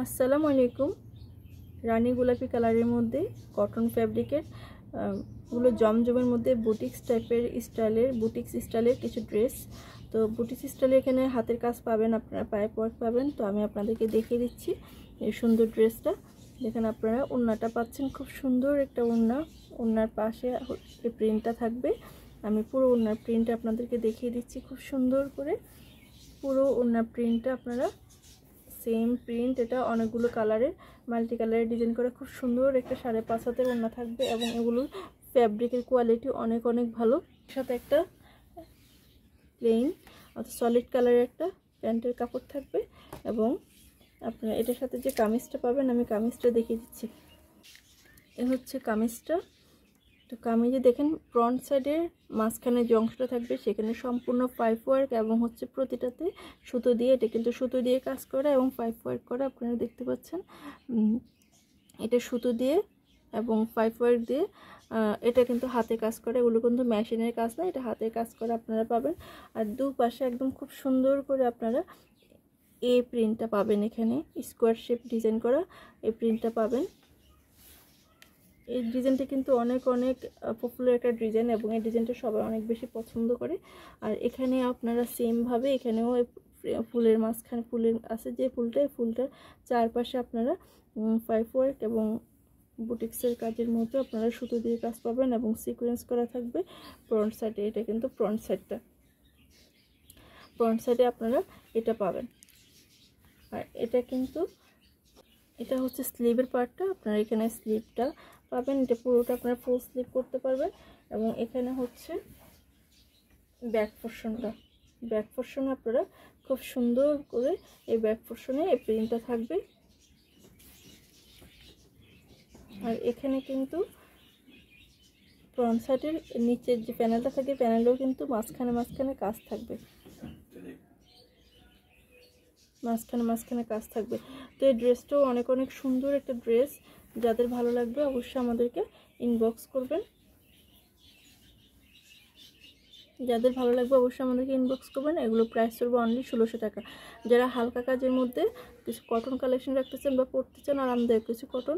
আসসালামু আলাইকুম। রানী গোলাপি কালারের মধ্যে কটন ফ্যাব্রিকের গুলো জমজমের মধ্যে বুটিক্স স্টাইলের কিছু ড্রেস। তো বুটিক্স স্টাইলে এখানে হাতের কাজ পাবেন, আপনারা পায়ে ওয়ার্ক পাবেন। তো আমি আপনাদেরকে দেখিয়ে দিচ্ছি এই সুন্দর ড্রেসটা। দেখেন আপনারা ওড়নাটা পাচ্ছেন, খুব সুন্দর একটা ওড়না। ওড়নার পাশে এই প্রিন্টটা থাকবে। আমি পুরো ওড়নার প্রিন্টটা আপনাদেরকে দেখিয়ে দিচ্ছি খুব সুন্দর করে। পুরো ওড়নার প্রিন্টটা আপনারা সেম প্রিন্ট, এটা অনেকগুলো কালারের মাল্টি কালারের ডিজাইন করে খুব সুন্দর একটা 5.5 হাতের ওড়না থাকবে এবং এগুলোর ফ্যাব্রিকের কোয়ালিটি অনেক ভালো। সাথে একটা প্লেন অর্থাৎ সলিড কালারের একটা প্যান্টের কাপড় থাকবে এবং আপনারা এটার সাথে যে কামিজটা পাবেন, আমি কামিজটা দেখিয়ে দিচ্ছি। এ হচ্ছে কামিজটা। তো কামিজে দেখেন ফ্রন্ট সাইডের মাঝখানে যে অংশটা থাকবে সেখানে সম্পূর্ণ পাইপ ওয়ার্ক এবং হচ্ছে প্রতিটাতে সুতো দিয়ে, এটা কিন্তু সুতো দিয়ে কাজ করা এবং পাইপ ওয়ার্ক করা, আপনারা দেখতে পাচ্ছেন। এটা সুতো দিয়ে এবং পাইপ ওয়ার্ক দিয়ে, এটা কিন্তু হাতে কাজ করা, এগুলো কিন্তু মেশিনের কাজ না, এটা হাতের কাজ করা আপনারা পাবেন। আর দুপাশে একদম খুব সুন্দর করে আপনারা এই প্রিন্টটা পাবেন, এখানে স্কোয়ার শেপ ডিজাইন করা এই প্রিন্টটা পাবেন। এই ডিজাইনটা কিন্তু অনেক পপুলার একটা ডিজাইন এবং এই ডিজাইনটা সবাই অনেক বেশি পছন্দ করে। আর এখানে আপনারা সেম ভাবে এখানেও ফুলের মাঝখানে ফুলের আছে যে ফুলটার চারপাশে আপনারা পাইপ ওয়ার্ক এবং বুটিক্সের কাজের মতো আপনারা সুতো দিয়ে কাজ পাবেন এবং সিকোয়েন্স করা থাকবে ফ্রন্ট সাইডে। এটা কিন্তু ফ্রন্ট সাইডে আপনারা এটা পাবেন। আর এটা হচ্ছে স্লিভের পার্টটা, আপনারা এখানে স্লিভটা পাবেন, এটা পুরোটা আপনারা ফুল স্লিভ করতে পারবেন। এবং এখানে হচ্ছে ব্যাক পোর্শন আপনারা খুব সুন্দর করে এই ব্যাক পোর্শনে এই প্রিন্টটা থাকবে। আর এখানে কিন্তু ফ্রন্ট সাইডের নিচের যে প্যানেলটা থাকে, প্যানেলেও কিন্তু মাঝখানে কাজ থাকবে, মাঝখানে কাজ থাকবে। তো এই ড্রেসটাও অনেক সুন্দর একটা ড্রেস। যাদের ভালো লাগবে অবশ্যই আমাদেরকে ইনবক্স করবেন। এগুলো প্রাইস করবে অনলি 1600 টাকা। যারা হালকা কাজের মধ্যে কিছু কটন কালেকশন রাখতে চান বা পরতে চান আরামদায়ক কিছু কটন,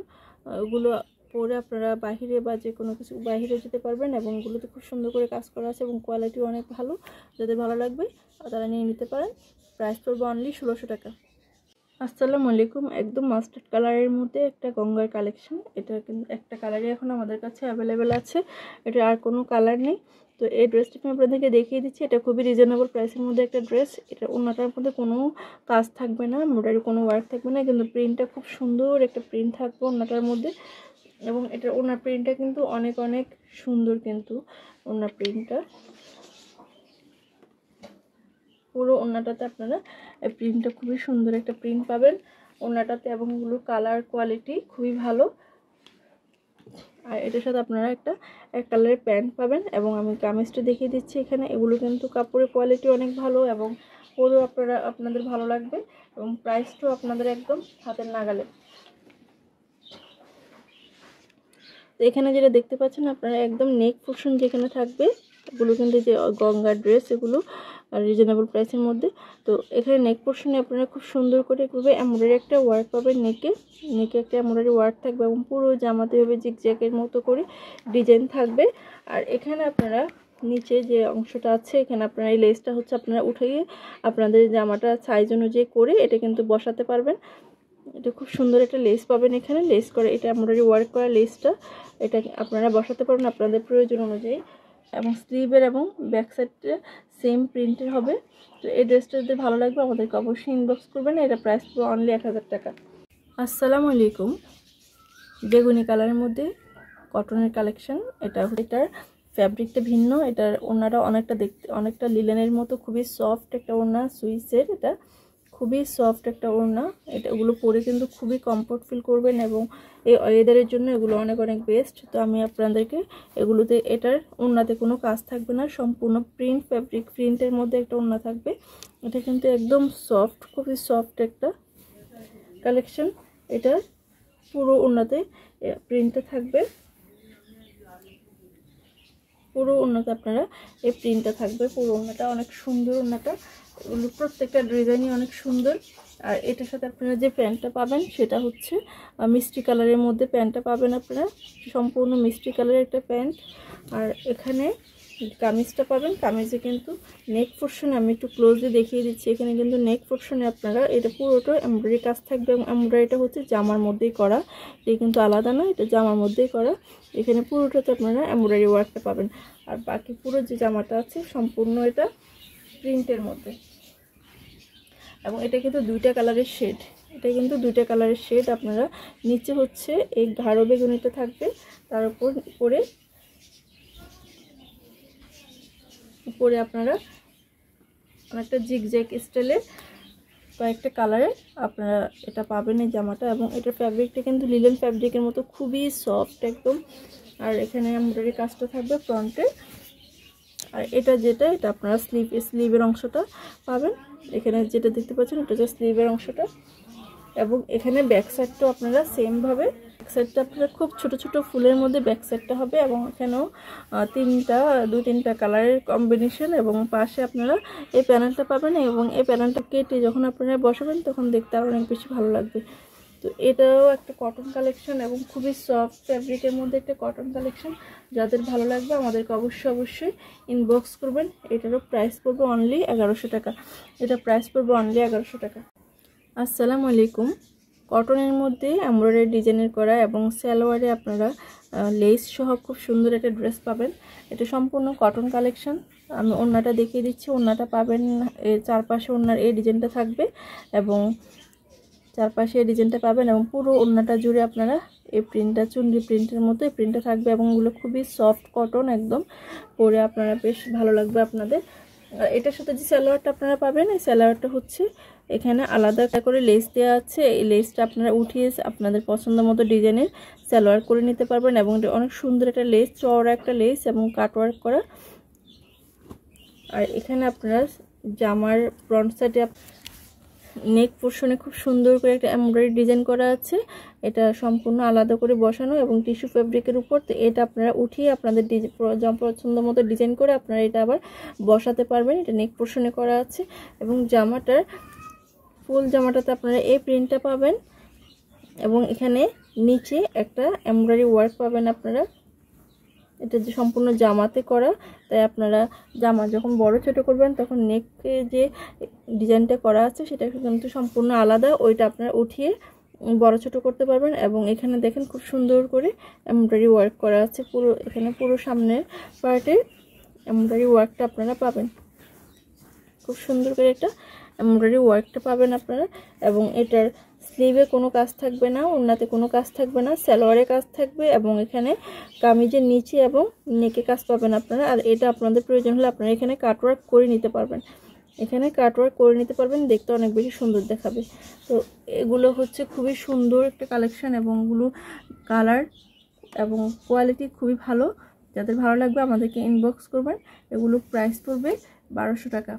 ওগুলো পরে আপনারা বাহিরে বা যে কোনো কিছু বাহিরে যেতে পারবেন এবং এগুলোতে খুব সুন্দর করে কাজ করা আছে এবং কোয়ালিটি অনেক ভালো। যাদের ভালো লাগবে তারা নিয়ে নিতে পারেন। প্রাইস করবে অনলি 1600 টাকা। আসসালামু আলাইকুম। একদম মাস্টার্ড কালারের মধ্যে একটা গঙ্গার কালেকশন। এটা কিন্তু একটা কালারই এখন আমাদের কাছে অ্যাভেলেবেল আছে, এটা আর কোনো কালার নেই। তো এই ড্রেসটা আমি আপনাদেরকে দেখিয়ে দিচ্ছি। এটা খুবই রিজনেবল প্রাইসের মধ্যে একটা ড্রেস। এটা ওড়নাটার মধ্যে কোনো কাজ থাকবে না, এমব্রয়ডারি কোনো ওয়ার্ক থাকবে না, কিন্তু প্রিন্টটা খুব সুন্দর একটা প্রিন্ট থাকবে ওড়নাটার মধ্যে। এবং এটার ওড়নার প্রিন্টটা কিন্তু অনেক সুন্দর, কিন্তু ওড়নার প্রিন্টটা পুরো ওড়নাটাতে আপনারা এই প্রিন্টটা খুবই সুন্দর একটা প্রিন্ট পাবেন ওড়নাটাতে এবং এগুলোর কালার কোয়ালিটি খুবই ভালো। আর এটার সাথে আপনারা একটা এক কালারের প্যান্ট পাবেন এবং আমি কামিজটা দেখিয়ে দিচ্ছি এখানে। এগুলো কিন্তু কাপড়ের কোয়ালিটি অনেক ভালো এবং পরেও আপনাদের ভালো লাগবে এবং প্রাইসটাও আপনাদের একদম হাতের নাগালে। তো এখানে যেটা দেখতে পাচ্ছেন আপনারা একদম নেক পোর্শন যেখানে থাকবে, এগুলো কিন্তু যে গঙ্গার ড্রেস, এগুলো রিজনেবল প্রাইসের মধ্যে। তো এখানে নেক পোর্শনে আপনারা খুব সুন্দর করে এভাবে এমব্রয়ডারি একটা ওয়ার্ক পাবেন, নেকে একটা এমব্রয়ডারি ওয়ার্ক থাকবে এবং পুরো জামাতে এভাবে জিগজ্যাগের মতো করে ডিজাইন থাকবে। আর এখানে আপনারা নিচে যে অংশটা আছে, এখানে আপনারা এই লেসটা হচ্ছে আপনারা উঠিয়ে আপনাদের জামাটা সাইজ অনুযায়ী করে এটা কিন্তু বসাতে পারবেন। এটা খুব সুন্দর একটা লেস পাবেন, এখানে লেস করে এটা এমব্রয়ডারি ওয়ার্ক করা লেসটা, এটা আপনারা বসাতে পারবেন আপনাদের প্রয়োজন অনুযায়ী। এবং স্লিভের এবং ব্যাক সাইডটা সেম প্রিন্টের হবে। তো এই ড্রেসটা যদি ভালো লাগবে আমাদেরকে অবশ্যই ইনবক্স করবেন। এটা প্রাইস পড়বে অনলি 1000 টাকা। আসসালামু আলাইকুম। বেগুনি কালারের মধ্যে কটনের কালেকশন। এটার ফ্যাব্রিকটা ভিন্ন, এটার ওড়নাটা অনেকটা লিলেনের মতো, খুবই সফট একটা ওড়না, সুইসের। এটা খুবই সফট একটা ওড়না। ওগুলো পরে কিন্তু খুবই কমফোর্ট ফিল করবেন এবং এই ওয়েদারের জন্য এগুলো অনেক বেস্ট। তো আমি আপনাদেরকে এগুলোতে, এটার ওড়নাতে কোনো কাজ থাকবে না, সম্পূর্ণ প্রিন্টের মধ্যে একটা ওড়না থাকবে। এটা কিন্তু একদম সফট, খুবই সফট একটা কালেকশন। এটা পুরো ওড়নাতে প্রিন্টটা থাকবে, পুরো ওড়নাতে আপনারা এই প্রিন্টটা থাকবে। পুরো ওড়নাটা অনেক সুন্দর, ওড়নাটা প্রত্যেকটা ডিজাইনই অনেক সুন্দর। আর এটার সাথে আপনারা যে প্যান্টটা পাবেন সেটা হচ্ছে মিষ্টি কালারের মধ্যে প্যান্টটা পাবেন আপনারা, সম্পূর্ণ মিষ্টি কালারের একটা প্যান্ট। আর এখানে কামিজটা পাবেন, কামিজে কিন্তু নেক পোর্শনে আমি একটু ক্লোজলি দেখিয়ে দিচ্ছি। এখানে কিন্তু নেক পোর্শনে আপনারা এটা পুরোটা এমব্রয়ডারি কাজ থাকবে এবং এমব্রয়ডারিটা হচ্ছে জামার মধ্যেই করা, এটা কিন্তু আলাদা না, এটা জামার মধ্যেই করা। এখানে পুরোটাতে আপনারা এমব্রয়ডারি ওয়ার্কটা পাবেন। আর বাকি পুরো যে জামাটা আছে সম্পূর্ণ এটা প্রিন্টের মধ্যে, এবং এটা কিন্তু দুইটা কালারের শেড, এটা কিন্তু দুইটা কালারের শেড। আপনারা নিচে হচ্ছে এই গাঢ় বেগুনিটা থাকবে, তার উপরে আপনারা অনেকটা জিগজ্যাগ স্টাইলের কয়েকটা কালারে আপনারা এটা পাবেন এই জামাটা। এবং এটার ফ্যাব্রিকটা কিন্তু লিলেন ফ্যাব্রিকের মতো খুবই সফট একদম। আর এখানে এমব্রয়ডারি কাজটা থাকবে ফ্রন্টে। আর এটা এটা আপনারা স্লিভের অংশটা পাবেন, এখানে যেটা দেখতে পাচ্ছেন এটা হচ্ছে স্লিভের অংশটা। এবং এখানে ব্যাক সাইডটাও আপনারা সেমভাবে, ব্যাক সাইডটা আপনারা খুব ছোট ছোট ফুলের মধ্যে ব্যাক সাইডটা হবে। এবং এখানেও দুই তিনটা কালারের কম্বিনেশন, এবং পাশে আপনারা এই প্যানেলটা পাবেন। এবং এই প্যানেলটা কেটে যখন আপনারা বসাবেন তখন দেখতে আরও অনেক বেশি ভালো লাগবে। তো এটাও একটা কটন কালেকশন এবং খুবই সফট ফ্যাব্রিকের মধ্যে একটা কটন কালেকশন। যাদের ভালো লাগবে আমাদেরকে অবশ্যই ইনবক্স করবেন। এটারও প্রাইস পড়বে অনলি 1100 টাকা, এটা প্রাইস পড়বে অনলি 1100 টাকা। আসসালামু আলাইকুম। কটনের মধ্যে এমব্রয়ডারি ডিজাইনের করা এবং সালোয়ারে আপনারা লেস সহ খুব সুন্দর একটা ড্রেস পাবেন। এটা সম্পূর্ণ কটন কালেকশন। আমি ওড়নাটা দেখিয়ে দিচ্ছি, ওড়নাটা পাবেন এর চারপাশে ওড়নার এই ডিজাইনটা থাকবে এবং চারপাশে এই ডিজাইনটা পাবেন, এবং পুরো ওড়নাটা জুড়ে আপনারা এই প্রিন্টটা চুনরি প্রিন্টের মতো এই প্রিন্টটা থাকবে। এবং এগুলো খুবই সফট কটন একদম, পরে আপনারা বেশ ভালো লাগবে আপনাদের। আর এটার সাথে যে সালোয়ারটা আপনারা পাবেন, এই সালোয়ারটা হচ্ছে এখানে আলাদা করে লেস দেওয়া আছে। এই লেসটা আপনারা উঠিয়ে আপনাদের পছন্দ মতো ডিজাইনের সালোয়ার করে নিতে পারবেন। এবং এটা অনেক সুন্দর একটা লেস, চওড়া একটা লেস এবং কাটওয়ার্ক করা। আর এখানে আপনারা জামার ফ্রন্ট সাইডে নেক পোর্শনে খুব সুন্দর করে একটা এমব্রয়ডারি ডিজাইন করা আছে, এটা সম্পূর্ণ আলাদা করে বসানো এবং টিস্যু ফেব্রিকের উপর। তো এটা আপনারা উঠিয়ে আপনাদের পছন্দ মতো ডিজাইন করে আপনারা এটা আবার বসাতে পারবেন। এটা নেক পোর্শনে করা আছে এবং জামাটার ফুল জামাটাতে আপনারা এই প্রিন্টটা পাবেন এবং এখানে নিচে একটা এমব্রয়ডারি ওয়ার্ক পাবেন আপনারা। এটা যে সম্পূর্ণ জামাতে করা, তাই আপনারা জামা যখন বড় ছোট করবেন তখন নেকে যে ডিজাইনটা করা আছে সেটা কিন্তু সম্পূর্ণ আলাদা, ওইটা আপনারা উঠিয়ে বড় ছোট করতে পারবেন। এবং এখানে দেখেন খুব সুন্দর করে এমব্রয়ডারি ওয়ার্ক করা আছে, পুরো এখানে পুরো সামনের পার্টে এমব্রয়ডারি ওয়ার্কটা আপনারা পাবেন, খুব সুন্দর করে একটা এমব্রয়ডারি ওয়ার্কটা পাবেন আপনারা। এবং এটার স্লিভে কোনো কাজ থাকবে না, ওড়নাতে কোনো কাজ থাকবে না, সালোয়ারে কাজ থাকবে এবং এখানে কামিজের নিচে এবং নেকে কাজ পাবেন আপনারা। আর এটা আপনাদের প্রয়োজন হলে আপনারা এখানে কাটওয়ার্ক করে নিতে পারবেন, এখানে কাটওয়ার্ক করে নিতে পারবেন, দেখতে অনেক বেশি সুন্দর দেখাবে। তো এগুলো হচ্ছে খুবই সুন্দর একটা কালেকশন এবং এগুলো কালার এবং কোয়ালিটি খুবই ভালো। যাদের ভালো লাগবে আমাদেরকে ইনবক্স করবেন। এগুলো প্রাইস পড়বে 1200 টাকা।